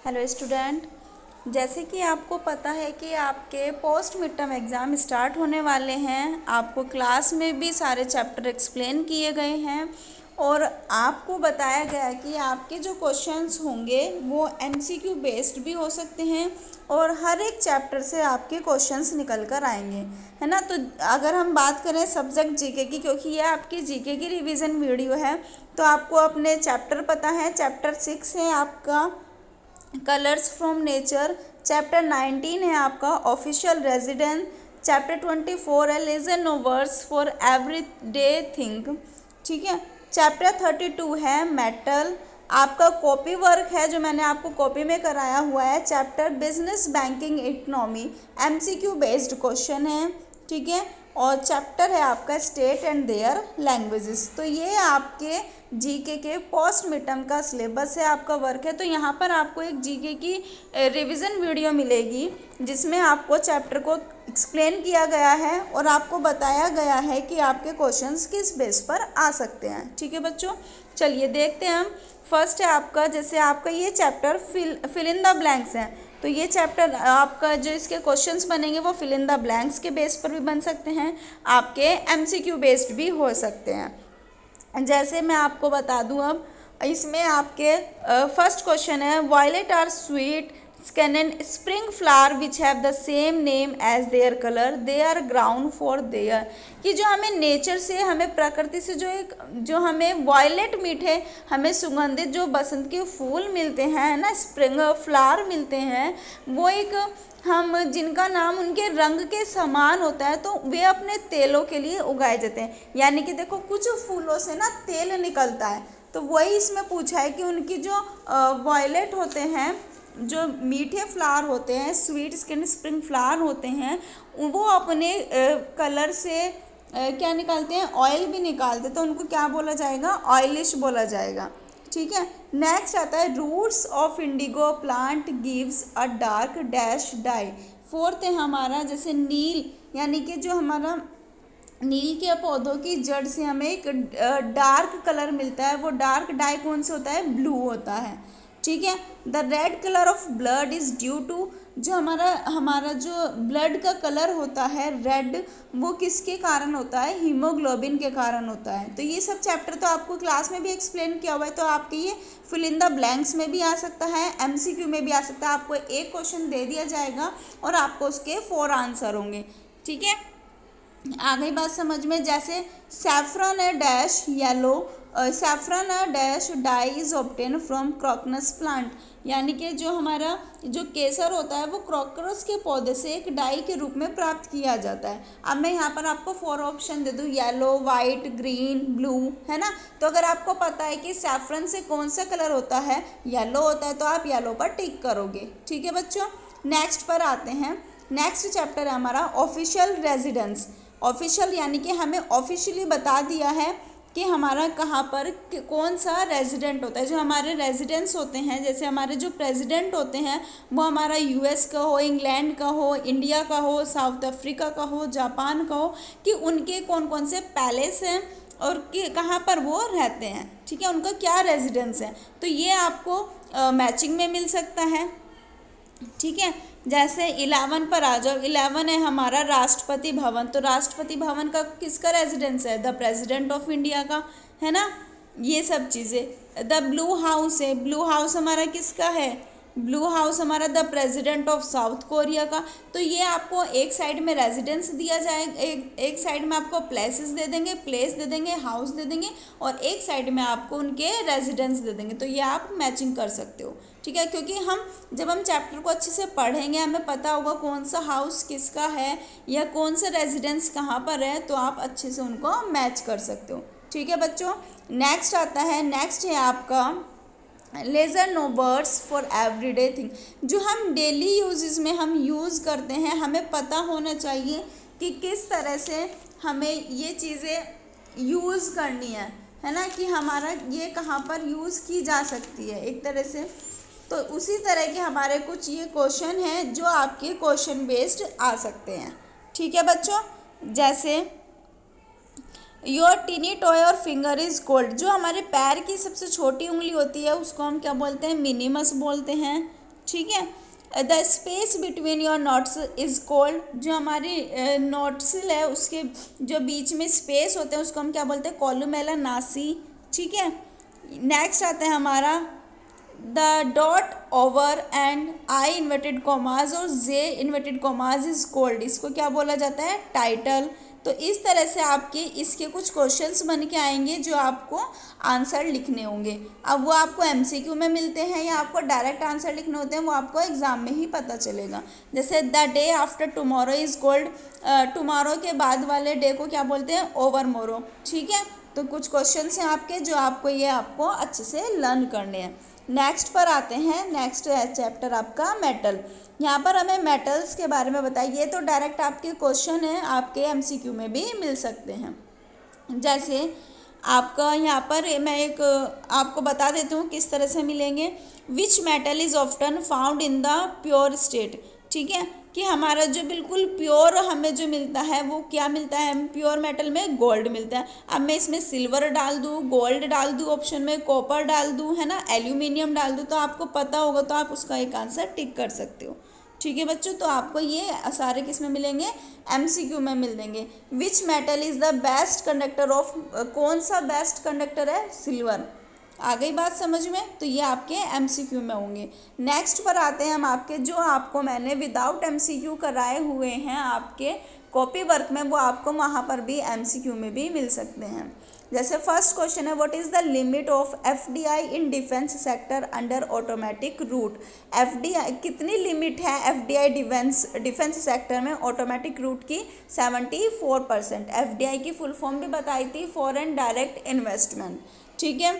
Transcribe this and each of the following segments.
Hello student, जैसे कि आपको पता है कि आपके post mid term exam start होने वाले हैं। आपको क्लास में भी सारे चैप्टर एक्सप्लेन किए गए हैं और आपको बताया गया है कि आपके जो क्वेश्चंस होंगे वो एमसीक्यू बेस्ड भी हो सकते हैं और हर एक चैप्टर से आपके क्वेश्चंस निकल कर आएंगे, है ना। तो अगर हम बात करें सब्जेक्ट जीके की, क्योंकि ये आपकी जीके की रिवीजन वीडियो है, तो आपको अपने चैप्टर पता है। चैप्टर 6 है आपका कलर्स फ्रॉम नेचर, चैप्टर 19 है आपका ऑफिशियल रेजिडेंस, चैप्टर 24 है lesson know words for every day thing, ठीक है। चैप्टर 32 है मेटल, आपका कॉपी वर्क है जो मैंने आपको कॉपी में कराया हुआ है। Chapter business banking economy, MCQ based question है, ठीक है। और चैप्टर है आपका स्टेट एंड देयर लैंग्वेजेस। तो ये आपके जीके के पोस्ट मिड टर्म का सिलेबस है, आपका वर्क है। तो यहाँ पर आपको एक जीके की रिवीजन वीडियो मिलेगी जिसमें आपको चैप्टर को एक्सप्लेन किया गया है और आपको बताया गया है कि आपके क्वेश्चंस किस बेस पर आ सकते हैं, ठीक है बच्चों। चलिए देखते हैं हम। फर्स्ट है आपका, जैसे आपका ये chapter fill in the blanks है, तो ये चैप्टर आपका जो इसके क्वेश्चंस बनेंगे वो फिल इन द ब्लैंक्स के बेस पर भी बन सकते हैं, आपके एमसीक्यू बेस्ड भी हो सकते हैं। जैसे मैं आपको बता दूं, अब इसमें आपके फर्स्ट क्वेश्चन है violet are sweet can an spring flower which have the same name as their colour, they are ground for their. कि जो हमें नेचर से, हमें प्रकृति से जो हमें वायलेट मीठे, हमें सुगंधित जो बसंत के फूल मिलते हैं, है ना, स्प्रिंग फ्लावर मिलते हैं, वो एक हम जिनका नाम उनके रंग के समान होता है, तो वे अपने तेलों के लिए उगाए जाते हैं। यानी कि देखो कुछ फूलों से ना तेल निकलता है, तो वही इसमें पूछा है कि उनकी जो वायलेट होते हैं, जो मीठे फ्लावर होते हैं, स्वीट स्किन स्प्रिंग फ्लावर होते हैं, वो अपने कलर से क्या निकालते हैं, ऑयल भी निकालते हैं, तो उनको क्या बोला जाएगा, ऑयलिश बोला जाएगा, ठीक है। नेक्स्ट आता है roots of indigo plant gives a dark dash dye. Fourth है हमारा, जैसे नील, यानी कि जो हमारा नील के पौधों की जड़ से हमें एक डार्क कलर मिलता है, वो डार्क डाई कौन से होता है, ब्लू होता है, ठीक है। The red colour of blood is due to, जो हमारा जो ब्लड का कलर होता है रेड, वो किसके कारण होता है, हीमोग्लोबिन के कारण होता है। तो ये सब चैप्टर तो आपको क्लास में भी एक्सप्लेन किया हुआ है, तो आपके ये फिल इन द ब्लैंक्स में भी आ सकता है, एमसीक्यू में भी आ सकता है। आपको एक क्वेश्चन दे दिया जाएगा और आपको उसके 4 आंसर होंगे, ठीक है। आ गई बात समझ में। जैसे सैफरन है डैश येलो, सैफरन है dash dye is obtain from crocus plant, यानी कि जो हमारा जो केसर होता है वो क्रॉकरस के पौधे से एक डाई के रूप में प्राप्त किया जाता है। अब मैं यहाँ पर आपको 4 ऑप्शन दे दूँ, येलो, वाइट, ग्रीन, ब्लू, है ना। तो अगर आपको पता है कि सैफरन से कौन सा कलर होता है, येलो होता है, तो आप येलो पर टिक करोगे, ठीक है बच्चों। नेक्स्ट पर आते हैं। नेक्स्ट चैप्टर है हमारा ऑफिशियल रेजिडेंस। ऑफिशियल यानी कि हमें ऑफिशियली बता दिया है कि हमारा कहाँ पर कौन सा रेजिडेंट होता है। जो हमारे रेजिडेंट्स होते हैं, जैसे हमारे जो प्रेसिडेंट होते हैं, वो हमारा यूएस का हो, इंग्लैंड का हो, इंडिया का हो, साउथ अफ्रीका का हो, जापान का हो, कि उनके कौन कौन से पैलेस हैं और कि कहाँ पर वो रहते हैं, ठीक है, उनका क्या रेजिडेंस है। तो ये आपको मैचिंग में मिल सकता है, ठीक है। जैसे 11 पर आ जाओ। 11 है हमारा राष्ट्रपति भवन, तो राष्ट्रपति भवन का किसका रेजिडेंस है, द प्रेसिडेंट ऑफ इंडिया का, है ना। ये सब चीज़ें। द ब्लू हाउस है, ब्लू हाउस हमारा किसका है, ब्लू हाउस हमारा the president of south Korea का। तो ये आपको एक साइड में रेजिडेंस दिया जाएगा, एक साइड में आपको प्लेसेस दे देंगे, प्लेस दे देंगे, हाउस दे देंगे, और एक साइड में आपको उनके रेजिडेंस दे देंगे। तो ये आप मैचिंग कर सकते हो, ठीक है। क्योंकि जब हम चैप्टर को अच्छे से पढ़ेंगे, हमें पता होगा कौन सा हाउस किसका है या कौन सा रेजिडेंस कहाँ पर है, तो आप अच्छे से उनको मैच कर सकते हो, ठीक है बच्चों। नेक्स्ट आता है, नेक्स्ट है आपका lesson know words for everyday thing. जो हम डेली यूजेस में हम यूज़ करते हैं, हमें पता होना चाहिए कि किस तरह से हमें ये चीज़ें यूज़ करनी है ना, कि हमारा ये कहाँ पर यूज़ की जा सकती है एक तरह से। तो उसी तरह के हमारे कुछ ये क्वेश्चन हैं जो आपके क्वेश्चन बेस्ड आ सकते हैं, ठीक है बच्चों। जैसे योर टीनी टॉय और फिंगर इज गोल्ड, जो हमारे पैर की सबसे छोटी उंगली होती है उसको हम क्या बोलते हैं, मिनिमस बोलते हैं, ठीक है। The space between your notes is called, जो हमारी नोट्सिल है उसके जो बीच में स्पेस होते हैं उसको हम क्या बोलते हैं, कोलुमेला नासी, ठीक है। नेक्स्ट आता है हमारा the dot over and I inverted commas और जे इन्वर्टेड कॉमाज इज कॉल्ड, इसको क्या बोला जाता है, टाइटल। तो इस तरह से आपके इसके कुछ क्वेश्चंस बन के आएंगे जो आपको आंसर लिखने होंगे। अब वो आपको एमसीक्यू में मिलते हैं या आपको डायरेक्ट आंसर लिखने होते हैं, वो आपको एग्ज़ाम में ही पता चलेगा। जैसे the day after tomorrow is called, tomorrow के बाद वाले डे को क्या बोलते हैं, ओवर मोरो, ठीक है। तो कुछ क्वेश्चंस हैं आपके जो आपको अच्छे से लर्न करने हैं। नेक्स्ट पर आते हैं, नेक्स्ट चैप्टर आपका मेटल। यहाँ पर हमें मेटल्स के बारे में बताइए, ये तो डायरेक्ट आपके क्वेश्चन हैं, आपके एमसीक्यू में भी मिल सकते हैं। जैसे आपका यहाँ पर मैं एक आपको बता देती हूँ किस तरह से मिलेंगे। Which metal is often found in the pure state, ठीक है, कि हमारा जो बिल्कुल प्योर हमें जो मिलता है वो क्या मिलता है, प्योर मेटल में गोल्ड मिलता है। अब मैं इसमें सिल्वर डाल दूँ, गोल्ड डाल दूँ, ऑप्शन में कॉपर डाल दूँ, है ना, एल्यूमिनियम डाल दूँ, तो आपको पता होगा तो आप उसका एक आंसर टिक कर सकते हो, ठीक है बच्चों। तो आपको ये सारे किस में मिलेंगे, एमसीक्यू में मिल देंगे। Which metal is the best conductor of, कौन सा बेस्ट कंडक्टर है, सिल्वर। आ गई बात समझ में, तो ये आपके एमसीक्यू में होंगे। नेक्स्ट पर आते हैं हम आपके, जो आपको मैंने विदाउट एमसीक्यू कराए हुए हैं आपके कॉपी वर्क में, वो आपको वहाँ पर भी एमसीक्यू में भी मिल सकते हैं। जैसे फर्स्ट क्वेश्चन है, what is the limit of FDI in defence sector under automatic route. FDI कितनी लिमिट है, एफडीआई डिफेंस सेक्टर में ऑटोमेटिक रूट की 74%। एफडीआई की फुल फॉर्म भी बताई थी, फॉरेन डायरेक्ट इन्वेस्टमेंट, ठीक है।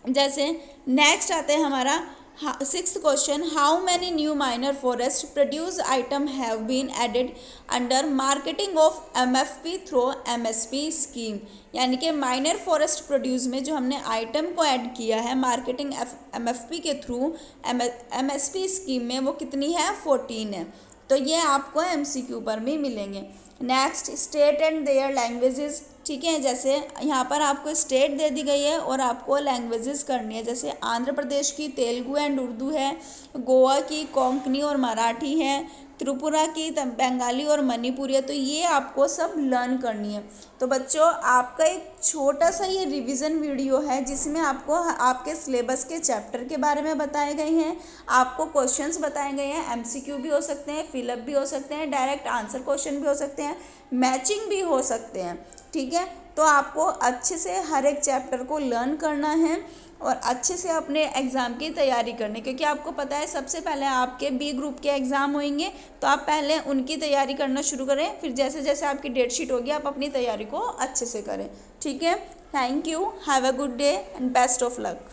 जैसे नेक्स्ट आते हैं हमारा sixth question, how many new minor forest produce item have been added under marketing of MFP through MSP scheme. यानी कि माइनर फॉरेस्ट प्रोड्यूस में जो हमने आइटम को ऐड किया है मार्केटिंग एमएफपी के थ्रू एमएसपी स्कीम में, वो कितनी है, 14 है। तो ये आपको एमसीक्यू पर भी मिलेंगे। Next state and their languages, ठीक है। जैसे यहाँ पर आपको स्टेट दे दी गई है और आपको लैंग्वेजेस करनी है। जैसे आंध्र प्रदेश की तेलुगु एंड उर्दू है, गोवा की कोंकणी और मराठी है, त्रिपुरा की बंगाली और मणिपुरी है। तो ये आपको सब लर्न करनी है। तो बच्चों आपका एक छोटा सा ये रिवीजन वीडियो है जिसमें आपको आपके सिलेबस के चैप्टर के बारे में बताए गए हैं, आपको क्वेश्चंस बताए गए हैं, एमसीक्यू भी हो सकते हैं, फिलअप भी हो सकते हैं, डायरेक्ट आंसर क्वेश्चन भी हो सकते हैं, मैचिंग भी हो सकते हैं, ठीक है। तो आपको अच्छे से हर एक चैप्टर को लर्न करना है और अच्छे से अपने एग्ज़ाम की तैयारी करनी, क्योंकि आपको पता है सबसे पहले आपके बी ग्रुप के एग्ज़ाम होंगे, तो आप पहले उनकी तैयारी करना शुरू करें, फिर जैसे जैसे आपकी डेट शीट होगी आप अपनी तैयारी को अच्छे से करें, ठीक है। Thank you, have a good day and best of luck.